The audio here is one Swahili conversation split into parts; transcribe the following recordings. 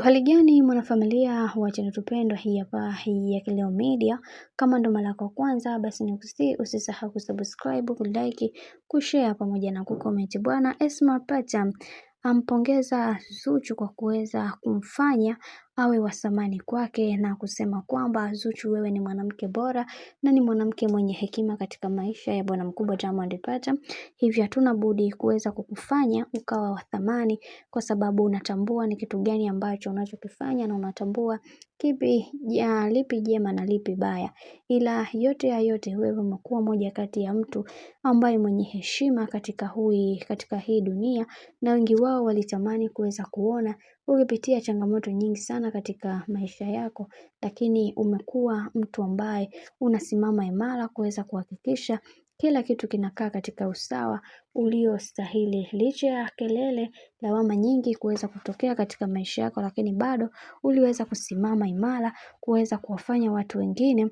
Hali gani mwanafamilia wa channel tupendwa hii hapa hii ya Kileo Media. Kama ndo mara yako kwanza basi usisahau kusubscribe, kulike, kushare pamoja na kucomment. Bwana Esma Pacha ampongeza Zuchu kwa kuweza kumfanya awe wa thamani kwake na kusema kwamba Zuchu, wewe ni mwanamke bora na ni mwanamke mwenye hekima katika maisha ya bwana mkubwa Diamond Pacha. Hivyo hatuna budi kuweza kukufanya ukawa wa thamani, kwa sababu unatambua ni kitu gani ambacho unachokifanya na unatambua lipi jema na lipi baya. Ila yote ya yote, wewe umekuwa moja kati ya mtu ambaye mwenye heshima katika hii dunia, na wengi wao walitamani kuweza kuona ukipitia changamoto nyingi sana katika maisha yako, lakini umekuwa mtu ambaye unasimama imara kuweza kuhakikisha kila kitu kinakaa katika usawa uliostahili. Licha ya kelele, lawama nyingi kuweza kutokea katika maisha yako, lakini bado uliweza kusimama imara kuweza kuwafanya watu wengine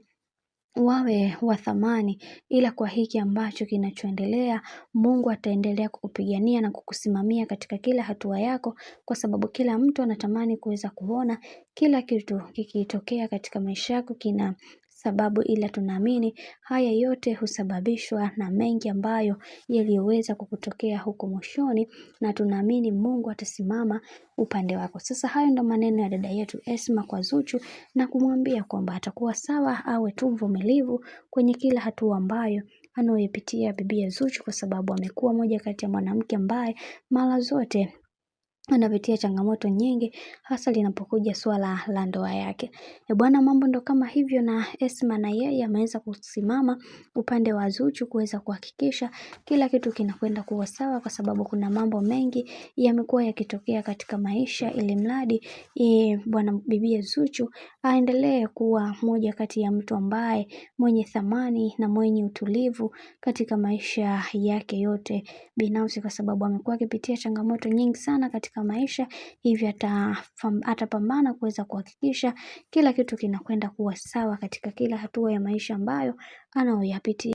wawe wa thamani. Ila kwa hiki ambacho kinachoendelea, Mungu ataendelea kukupigania na kukusimamia katika kila hatua yako, kwa sababu kila mtu anatamani kuweza kuona kila kitu kikitokea katika maisha yako kina sababu, ila tunaamini haya yote husababishwa na mengi ambayo yaliyoweza kukutokea huko mwishoni, na tunaamini Mungu atasimama upande wako. Sasa hayo ndo maneno ya dada yetu Esma kwa Zuchu, na kumwambia kwamba atakuwa sawa, awe tu mvumilivu kwenye kila hatua ambayo anayopitia bibi Zuchu, kwa sababu amekuwa moja kati ya mwanamke ambaye mara zote anapitia changamoto nyingi, hasa linapokuja swala la ndoa yake. Bwana, mambo ndo kama hivyo, na Esma na yeye ameweza kusimama upande wa Zuchu kuweza kuhakikisha kila kitu kinakwenda kuwa sawa, kwa sababu kuna mambo mengi yamekuwa yakitokea katika maisha, ili mradi bwana bibi Zuchu aendelee kuwa moja kati ya mtu ambaye mwenye thamani na mwenye utulivu katika maisha yake yote binafsi, kwa sababu amekuwa akipitia changamoto nyingi sana katika maisha. Hivyo atapambana kuweza kuhakikisha kila kitu kinakwenda kuwa sawa katika kila hatua ya maisha ambayo anayoyapitia.